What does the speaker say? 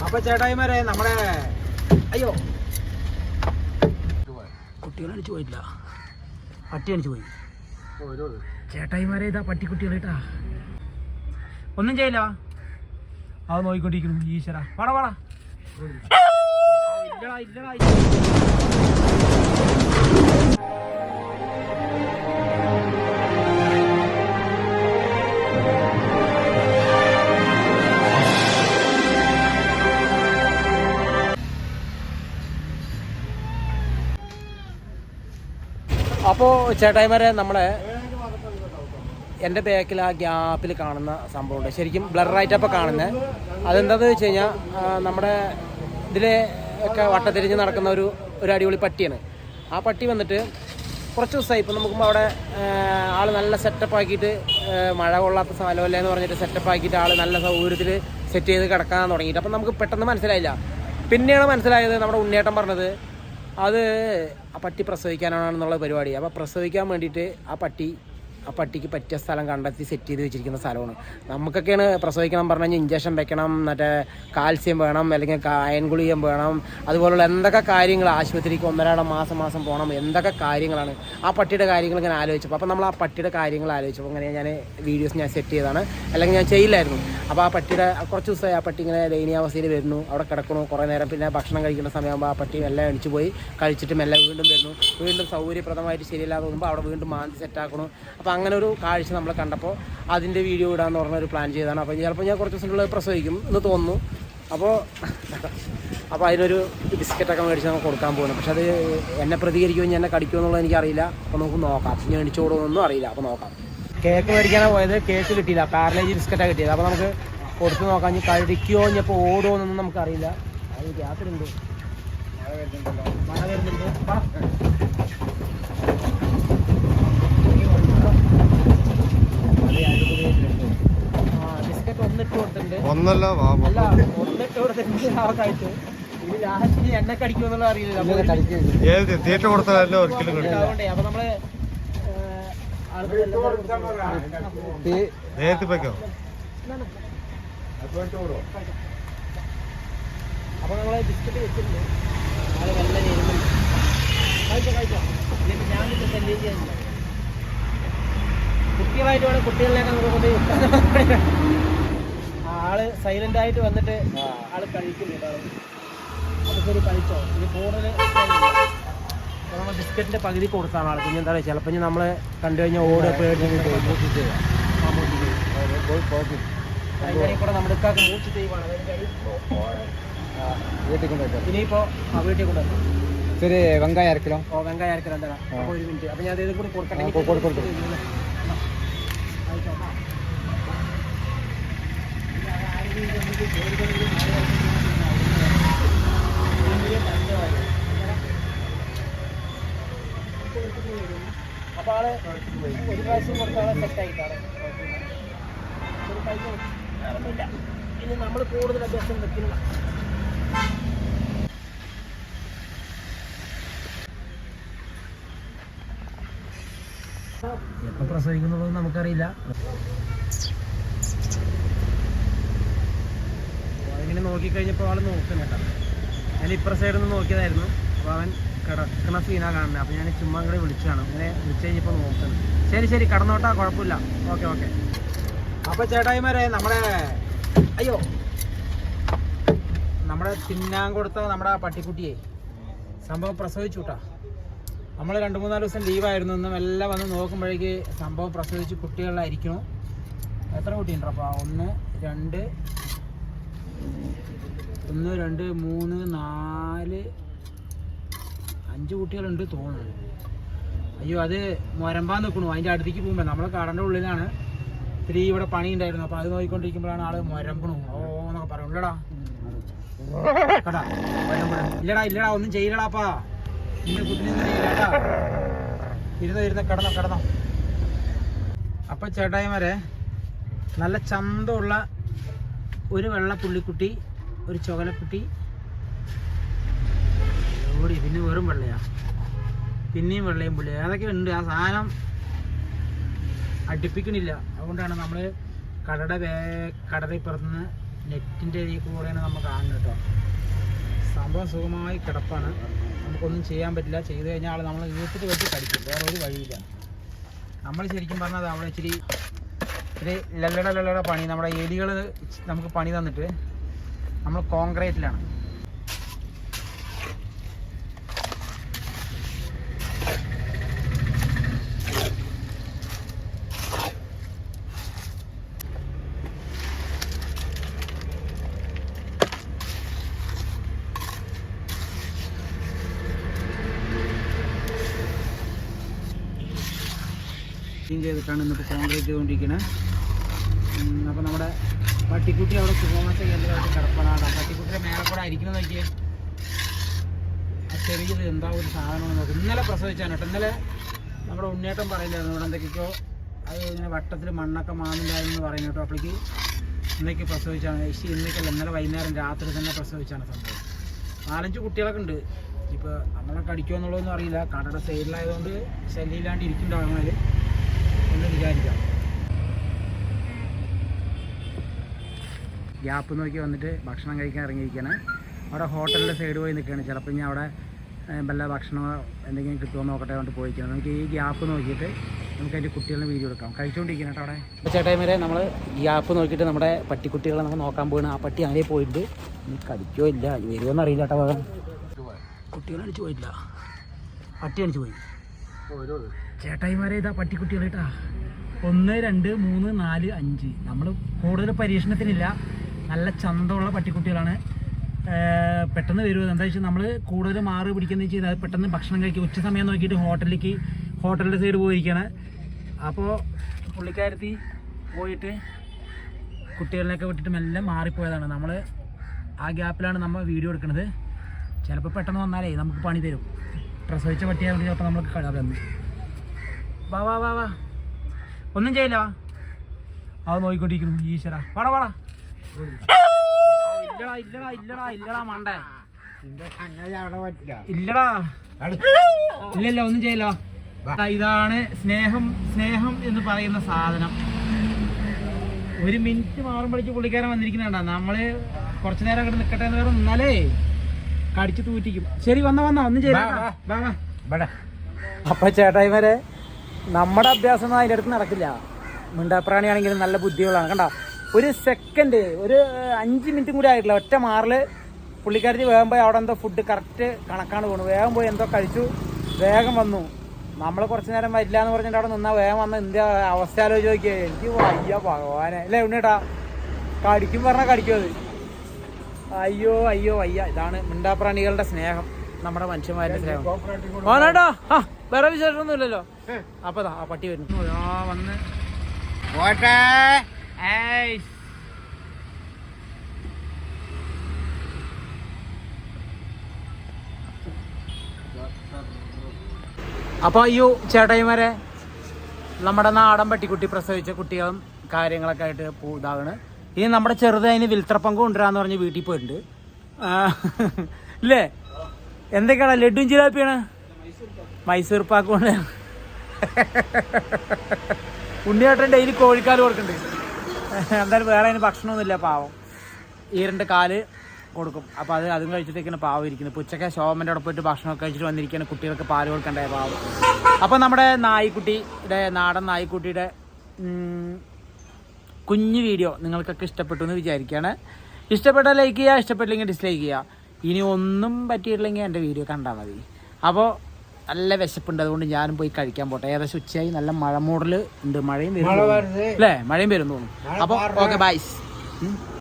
അപ്പൊ ചേട്ടായിമാരെ നമ്മുടെ അയ്യോ കുട്ടികൾ അടിച്ചു പോയിട്ടില്ല, പട്ടി അടിച്ചു പോയി. ചേട്ടായിമാരെ ഇതാ പട്ടിക്കുട്ടികളായിട്ടാ, ഒന്നും ചെയ്യില്ല. അത് നോക്കിക്കൊണ്ടിരിക്കുന്നു. ഈശ്വര വാടാ വാടാ. ഇല്ലടാ ഇല്ലടാ. അപ്പോൾ ചേട്ടായിമാരെ നമ്മളെ എൻ്റെ ബാക്കിൽ ആ ഗ്യാപ്പിൽ കാണുന്ന സംഭവമുണ്ട്. ശരിക്കും ബ്ലറായിട്ടപ്പോൾ കാണുന്നത് അതെന്താണെന്ന് വെച്ച് കഴിഞ്ഞാൽ നമ്മുടെ ഇതിലെ ഒക്കെ വട്ടത്തിരിഞ്ഞ് നടക്കുന്ന ഒരു അടിപൊളി പട്ടിയാണ്. ആ പട്ടി വന്നിട്ട് കുറച്ച് ദിവസമായി ഇപ്പം നമുക്ക് അവിടെ ആൾ നല്ല സെറ്റപ്പ് ആക്കിയിട്ട്, മഴ കൊള്ളാത്ത സ്ഥലമല്ലേ എന്ന് പറഞ്ഞിട്ട് സെറ്റപ്പ് ആക്കിയിട്ട് ആൾ നല്ല സൗകര്യത്തിൽ സെറ്റ് ചെയ്ത് കിടക്കാൻ തുടങ്ങിയിട്ട്. അപ്പം നമുക്ക് പെട്ടെന്ന് മനസ്സിലായില്ല. പിന്നെയാണ് മനസ്സിലായത് നമ്മുടെ ഉണ്ണിയേട്ടൻ പറഞ്ഞത് അത് ആ പട്ടി പ്രസവിക്കാനാണെന്നുള്ള പരിപാടി. അപ്പോൾ പ്രസവിക്കാൻ വേണ്ടിയിട്ട് ആ പട്ടിക്ക് പറ്റിയ സ്ഥലം കണ്ടെത്തി സെറ്റ് ചെയ്ത് വെച്ചിരിക്കുന്ന സ്ഥലമാണ്. നമുക്കൊക്കെയാണ് പ്രസവിക്കണം പറഞ്ഞു കഴിഞ്ഞാൽ ഇഞ്ചക്ഷൻ വെക്കണം, മറ്റേ കാൽസ്യം വേണം, അല്ലെങ്കിൽ അയൺ ഗുളികം വേണം, അതുപോലുള്ള എന്തൊക്കെ കാര്യങ്ങൾ, ആശുപത്രിക്ക് 1.5 മാസം പോകണം, എന്തൊക്കെ കാര്യങ്ങളാണ്. ആ പട്ടിയുടെ കാര്യങ്ങൾ ഇങ്ങനെ ആലോചിച്ചപ്പോൾ, അപ്പോൾ നമ്മൾ ആ പട്ടിയുടെ കാര്യങ്ങൾ ആലോചിച്ചപ്പോൾ അങ്ങനെ ഞാൻ വീഡിയോസ് ഞാൻ സെറ്റ് ചെയ്തതാണ്, അല്ലെങ്കിൽ ഞാൻ ചെയ്യില്ലായിരുന്നു. അപ്പോൾ ആ പട്ടിയുടെ കുറച്ച് ദിവസമായി ആ പട്ടി ഇങ്ങനെ ദയനീയാവസ്ഥയിൽ വരുന്നു, അവിടെ കിടക്കണു കുറേ നേരം. പിന്നെ ഭക്ഷണം കഴിക്കുന്ന സമയമാകുമ്പോൾ ആ പട്ടി എല്ലാം എണിച്ചു പോയി കഴിച്ചിട്ട് മെല്ലെ വീണ്ടും വരുന്നു. വീണ്ടും സൗകര്യപ്രദമായിട്ട് ശരിയല്ലാതെ തോന്നുമ്പോൾ അവിടെ വീണ്ടും മാന്തി സെറ്റാക്കണു. അപ്പോൾ അങ്ങനെ ഒരു കാഴ്ച നമ്മൾ കണ്ടപ്പോൾ അതിൻ്റെ വീഡിയോ ഇടാന്ന് പറഞ്ഞൊരു പ്ലാൻ ചെയ്തതാണ്. അപ്പോൾ ചിലപ്പോൾ ഞാൻ കുറച്ച് ദിവസത്തിനുള്ളിൽ പ്രസവിക്കും എന്ന് തോന്നുന്നു. അപ്പോൾ അതിനൊരു ബിസ്ക്കറ്റൊക്കെ മേടിച്ച് നമുക്ക് കൊടുക്കാൻ പോകുന്നു. പക്ഷെ അത് എന്നെ പ്രതികരിക്കുമോ എന്നെ കടിക്കുമോ എന്നുള്ളത് എനിക്കറിയില്ല. അപ്പോൾ നമുക്ക് നോക്കാം. ഞാൻ എണിച്ചോടുമെന്നൊന്നും അറിയില്ല. അപ്പോൾ നോക്കാം. കേക്ക് മേടിക്കാനാണ് പോയത്, കേക്ക് കിട്ടിയില്ല, പാരലൈജ് ബിസ്ക്കറ്റാണ് കിട്ടിയത്. അപ്പോൾ നമുക്ക് കൊടുത്ത് നോക്കാം. ഇനി കഴിക്കുമോ ഇനിയിപ്പോൾ ഓടുമോ എന്നൊന്നും നമുക്കറിയില്ല. അത് ഗ്യാപ്പിലുണ്ട്, മഴ വരുന്നുണ്ട്. ബിസ്ക്കറ്റ് ഒന്നിട്ട് കൊടുത്തിട്ടുണ്ട്, ഒന്നിട്ട് കൊടുത്തിട്ടുണ്ട്. ആ കഴിച്ചു. ഇത് ലാസ്റ്റ് എണ്ണ കടിക്കുമെന്നുള്ള അറിയില്ല. അപ്പൊ നമ്മള് അപ്പൊ നമ്മള് ബിസ്ക്കറ്റ് വെച്ചിട്ടുണ്ട്. ആള് നല്ല നേരുന്നുണ്ട്. കഴിച്ചോ. ഞാനിപ്പോ ശല്യം ചെയ്യുന്നില്ല. കുട്ടികളായിട്ട് വേണം, കുട്ടികളിലേക്ക് നമുക്ക് കൊണ്ട് ആള് സൈലന്റ് ആയിട്ട് വന്നിട്ട് ആള് കഴിക്കുന്നുണ്ട്. അത് ശരി, കഴിച്ചോ. ഇനി കൂടുതൽ നമ്മൾ ബിസ്ക്കറ്റിന്റെ പകുതി കൊടുത്താണ് ആൾക്ക്. ഇനി എന്താ പറയുക, ചിലപ്പോൾ ഇനി നമ്മളെ കണ്ടു കഴിഞ്ഞാൽ ഓടുക പേടിച്ചിട്ട് കൂടെ നമ്മുടെ ഇക്കാക്ക് മൂച്ച് ചെയ്യുവാണ്. ഇനിയിപ്പോ വീട്ടിൽ കൊണ്ടുവന്നു. ശരി, വെങ്കായം 1 കിലോ. വെങ്കായം 1 കിലോ എന്താ. അപ്പോൾ 1 മിനിറ്റ്. അപ്പോൾ ഞാൻ അതേ കൂടി കൊടുക്കട്ടെ. അപ്പോൾ ആള് ഒരു പ്രാവശ്യം കൊടുത്താളെ സെറ്റായിട്ടാണ്. ഇനി നമ്മൾ കൂടുതൽ അഭ്യാസം വെക്കുന്നു. എപ്പോൾ പ്രസവിക്കുന്നുള്ളത് നമുക്കറിയില്ല. ഇങ്ങനെ നോക്കിക്കഴിഞ്ഞപ്പോൾ ആൾ നോക്കുന്നു കേട്ടോ. ഞാൻ ഇപ്പുറ സൈഡിൽ നിന്ന് നോക്കിയതായിരുന്നു. അപ്പോൾ അവൻ കിടക്കണ സീനാണ് കാണുന്നത്. അപ്പോൾ ഞാൻ ചുമ്മാ കൂടെ വിളിച്ചതാണ്. അങ്ങനെ വിളിച്ചു കഴിഞ്ഞപ്പോൾ നോക്കുന്നു. ശരി കടന്നോട്ടാ, കുഴപ്പമില്ല. ഓക്കെ. അപ്പോൾ ചേട്ടായിമാരെ നമ്മുടെ തിന്നാൻ കൊടുത്ത നമ്മുടെ പട്ടിക്കുട്ടിയെ സംഭവം പ്രസവിച്ചു കേട്ടോ. നമ്മൾ 2-3 ദിവസം ലീവായിരുന്നു. ഇന്നും എല്ലാം വന്ന് നോക്കുമ്പോഴേക്ക് സംഭവം പ്രസവിച്ച് കുട്ടികളിലായിരിക്കണം. എത്ര കുട്ടിയുണ്ടോ? അപ്പോൾ 1 2 3 4 5 കുട്ടികളുണ്ട് തോന്നുന്നു. അയ്യോ, അത് മുരമ്പാൻ നിൽക്കണു. അതിൻ്റെ അടുത്തേക്ക് പോകുമ്പോൾ നമ്മൾ കടൻ്റെ ഉള്ളിലാണ്. ഇത്തിരി ഇവിടെ പണി ഉണ്ടായിരുന്നു. അപ്പോൾ അത് നോക്കിക്കൊണ്ടിരിക്കുമ്പോഴാണ് ആൾ മുരമ്പണു എന്നൊക്കെ പറയും. ഇല്ലടാ ഇല്ലടാ ഒന്നും ചെയ്യലടാപ്പാ. നിന്റെ കുട്ടിനൊന്നും ചെയ്യില്ലാട്ടാ. ഇരുന്നോ കിടന്നോ. അപ്പം ചേട്ടായിമാരെ നല്ല ചന്തമുള്ള ഒരു വെള്ള പുള്ളിക്കുട്ടി, ഒരു ചുവലക്കുട്ടി ഓടി. പിന്നെ വെറും വെള്ളയാ, പിന്നെയും വെള്ളയും പുള്ളി അതൊക്കെ ഉണ്ട്. ആ സാധനം അടുപ്പിക്കണില്ല. അതുകൊണ്ടാണ് നമ്മൾ കടയുടെ പുറത്തുനിന്ന് നെറ്റിൻ്റെ ഈ കൂടെയാണ് നമ്മൾ കാണുന്നത് കേട്ടോ. സംഭവം സുഖമായി കിടപ്പാണ്, നമുക്കൊന്നും ചെയ്യാൻ പറ്റില്ല. ചെയ്ത് കഴിഞ്ഞാൽ ആൾ നമ്മൾ വീട്ടിൽ വെച്ച് കടിക്കും, വേറെ ഒരു വഴിയില്ല. നമ്മൾ ശരിക്കും പറഞ്ഞത് അവിടെ ഇച്ചിരി ലല്ലട പണി, നമ്മുടെ എലികൾ നമുക്ക് പണി തന്നിട്ട് നമ്മൾ കോൺക്രീറ്റിലാണ്. ക്ലീൻ ചെയ്തിട്ടാണ് ഇന്നിപ്പോൾ കോൺക്രീറ്റ് ചെയ്തുകൊണ്ടിരിക്കുന്നത്. അപ്പോൾ നമ്മുടെ പട്ടിക്കുട്ടി അവിടെ സുഖമായിട്ട് കേന്ദ്രമായിട്ട് കിടപ്പണാണ്. പട്ടിക്കുട്ടിയുടെ മേലെ കൂടെ അരിക്കണം നോക്കിയേ, ആ ചെറിയത് എന്താ ഒരു സാധനമെന്ന് നോക്കും. ഇന്നലെ പ്രസവിച്ചാണ് കേട്ടോ. ഇന്നലെ നമ്മുടെ ഉണ്ണേട്ടം പറയില്ലായിരുന്നു ഇവിടെ എന്തൊക്കെയോ അത് ഇങ്ങനെ വട്ടത്തിൽ മണ്ണൊക്കെ മാന്നുണ്ടായിരുന്നു പറയുന്നു കേട്ടോ. അപ്പോഴേക്ക് ഇന്നേക്ക് പ്രസവിച്ചാണ്. ഇന്നേക്കല്ല, ഇന്നലെ വൈകുന്നേരം രാത്രി തന്നെ പ്രസവിച്ചാണ് സംഭവം. 4-5 കുട്ടികളൊക്കെ ഉണ്ട്. ഇപ്പോൾ നമ്മളെ കടിക്കുമോ എന്നുള്ളതൊന്നും അറിയില്ല. കടയുടെ സൈഡിലായതുകൊണ്ട് ശല്യമില്ലാണ്ട് ഇരിക്കുന്നുണ്ടാവുന്നതിൽ എന്ന് വിചാരിക്കാം. ഗ്യാപ്പ് നോക്കി വന്നിട്ട് ഭക്ഷണം കഴിക്കാൻ ഇറങ്ങിയിരിക്കുകയാണ്. അവിടെ ഹോട്ടലിൻ്റെ സൈഡ് പോയി നിൽക്കുകയാണ്. ചിലപ്പോൾ ഇനി അവിടെ വല്ല ഭക്ഷണമോ എന്തെങ്കിലും കിട്ടുമോ നോക്കട്ടെ കൊണ്ട് പോയിരിക്കണം. നമുക്ക് ഈ ഗ്യാപ്പ് നോക്കിയിട്ട് നമുക്ക് അതിൻ്റെ കുട്ടികളുടെ വീഡിയോ എടുക്കാം. കഴിച്ചുകൊണ്ടിരിക്കണം കേട്ടോ അവിടെ. ചേട്ടായി വരെ നമ്മൾ ഗ്യാപ്പ് നോക്കിയിട്ട് നമ്മുടെ പട്ടിക്കുട്ടികളെ നമ്മൾ നോക്കാൻ പോകണം. ആ പട്ടി അങ്ങനെ പോയിട്ട് ഇനി കടിക്കോ ഇല്ല വരുമോ എന്നറിയില്ല കേട്ടോ. വേഗം കുട്ടികൾ അടിച്ചു പോയിട്ടില്ല, പട്ടി അടിച്ചു പോയി. ചേട്ടായിമാരെ ഇതാ പട്ടിക്കുട്ടികൾ കേട്ടാ. 1, 2, 3, 4, 5. നമ്മൾ കൂടുതൽ പരീക്ഷണത്തിനില്ല, നല്ല ചന്തമുള്ള പട്ടിക്കുട്ടികളാണ്. പെട്ടെന്ന് വരുമോ എന്താ വെച്ചാൽ നമ്മൾ കൂടുതൽ മാറി പിടിക്കുന്നത് വെച്ചാൽ പെട്ടെന്ന് ഭക്ഷണം കഴിക്കുക. ഉച്ച സമയം നോക്കിയിട്ട് ഹോട്ടലിൻ്റെ സൈഡ് പോയിരിക്കുകയാണ്. അപ്പോൾ പുള്ളിക്കാരത്തി പോയിട്ട് കുട്ടികളിനെയൊക്കെ വിട്ടിട്ട് മെല്ലെ മാറിപ്പോയതാണ്. നമ്മൾ ആ ഗ്യാപ്പിലാണ് നമ്മൾ വീഡിയോ എടുക്കുന്നത്. ചിലപ്പോൾ പെട്ടെന്ന് വന്നാലേ നമുക്ക് പണി തരും. പ്രസവിച്ച പട്ടിയായതുകൊണ്ട് ചിലപ്പോൾ നമ്മൾക്ക് കഴിയാതെ വാ വാ വാ വാ ഒന്നും ചെയ്യില്ല. അത് നോക്കിക്കൊണ്ടിരിക്കുന്നു. ഈശ്വര വാടാ വാടാ. ഇല്ലടാ ഇല്ലടാ ഇല്ലടാ ഇല്ലടാ മണ്ടേ ഇല്ലടാ ഇല്ലല്ല ഒന്നും ചെയ്യില്ല. ഇതാണ് സ്നേഹം എന്ന് പറയുന്ന സാധനം. 1 മിനിറ്റ് മാറുമ്പോഴേക്ക് പുള്ളിക്കാരൻ വന്നിരിക്കുന്നുണ്ടാ. നമ്മള് കുറച്ചു നേരം അങ്ങോട്ട് നിൽക്കട്ടെ എന്ന് വേറെ നിന്നാലേ കടിച്ചു തൂറ്റിക്കും. ശരി വന്ന ഒന്നും ചെയ്യില്ല. അപ്പൊ ചേട്ടായിമാരെ നമ്മുടെ അഭ്യാസം അതിൻ്റെ അടുത്ത് നടക്കില്ല. മിണ്ടാപ്രാണിയാണെങ്കിലും നല്ല ബുദ്ധികളാണ്. കണ്ട ഒരു സെക്കൻഡ്, ഒരു 5 മിനിറ്റും കൂടി ആയിട്ടില്ല, ഒറ്റ മാറില് പുള്ളിക്കാരത്തി വേഗം പോയി അവിടെ എന്തോ ഫുഡ് കറക്റ്റ് കണക്കാണ് പോണു. വേഗം പോയി എന്തോ കഴിച്ചു, വേഗം വന്നു. നമ്മൾ കുറച്ച് നേരം വരില്ല എന്ന് പറഞ്ഞിട്ട് അവിടെ നിന്നാൽ വേഗം വന്ന എന്ത് അവസ്ഥ ആലോചിച്ച് നോക്കിയേ. എനിക്ക് വയ്യ ഭഗവാനെ. അല്ലേ ഉണ്ണേട്ടാ, കടിക്കും പറഞ്ഞാൽ കടിക്കും അത്. അയ്യോ അയ്യോ വയ്യ. ഇതാണ് മിണ്ടാപ്രാണികളുടെ സ്നേഹം, നമ്മുടെ മനുഷ്യന്മാരുടെ സ്നേഹം. ഓനാട്ടോ വേറെ വിശേഷമൊന്നും ഇല്ലല്ലോ. അപ്പൊ ആ പട്ടി വരുന്നു. വന്ന് അപ്പോൾ അയ്യോ ചേട്ടായിമാരെ, നമ്മുടെ നാടൻ പട്ടിക്കുട്ടി പ്രസവിച്ച കുട്ടികളും കാര്യങ്ങളൊക്കെ ആയിട്ട് ഇതാകണ്. ഇനി നമ്മുടെ ചെറുതതിന് വിൽത്രപ്പങ്ക് കൊണ്ടുവരാന്ന് പറഞ്ഞ് വീട്ടിൽ പോയിട്ടുണ്ട്. ഇല്ലേ എന്തൊക്കെയാണ് ലഡ്ഡും ജിലാപ്പിയാണ്? മൈസൂർ പാക്ക് കൊണ്ട് ഉണ്ണിയേട്ടൻ ഡെയിലി കോഴിക്കാല് കൊടുക്കുന്നുണ്ട്. എന്തായാലും വേറെ അതിന് ഭക്ഷണമൊന്നുമില്ല പാവം. ഈ 2 കാല് കൊടുക്കും. അപ്പോൾ അതും കഴിച്ചിട്ടേക്കാണ് പാവം ഇരിക്കുന്നത്. ഇപ്പോൾ ഉച്ചയ്ക്ക് ശോഭൻ്റെ അവിടെ പോയിട്ട് ഭക്ഷണമൊക്കെ കഴിച്ചിട്ട് വന്നിരിക്കുകയാണ്. കുട്ടികൾക്ക് പാല് കൊടുക്കണ്ടേ പാവം. അപ്പോൾ നമ്മുടെ നാടൻ നായ്ക്കുട്ടിയുടെ കുഞ്ഞു വീഡിയോ നിങ്ങൾക്കൊക്കെ ഇഷ്ടപ്പെട്ടു എന്ന് വിചാരിക്കുകയാണ്. ഇഷ്ടപ്പെട്ടാൽ ലൈക്ക് ചെയ്യുക, ഇഷ്ടപ്പെട്ടില്ലെങ്കിൽ ഡിസ്ലൈക്ക് ചെയ്യുക. ഇനി ഒന്നും പറ്റിയിട്ടില്ലെങ്കിൽ എൻ്റെ വീഡിയോ കണ്ടാൽ മതി. അപ്പോൾ നല്ല വിശപ്പുണ്ട്, അതുകൊണ്ട് ഞാനും പോയി കഴിക്കാൻ പോട്ടെ. ഏകദേശം ഉച്ചയായി, നല്ല മഴ മൂടൽ ഉണ്ട്. മഴയും വരും അല്ലേ? മഴയും വരും തോന്നുന്നു. അപ്പോൾ ഓക്കെ ബൈ.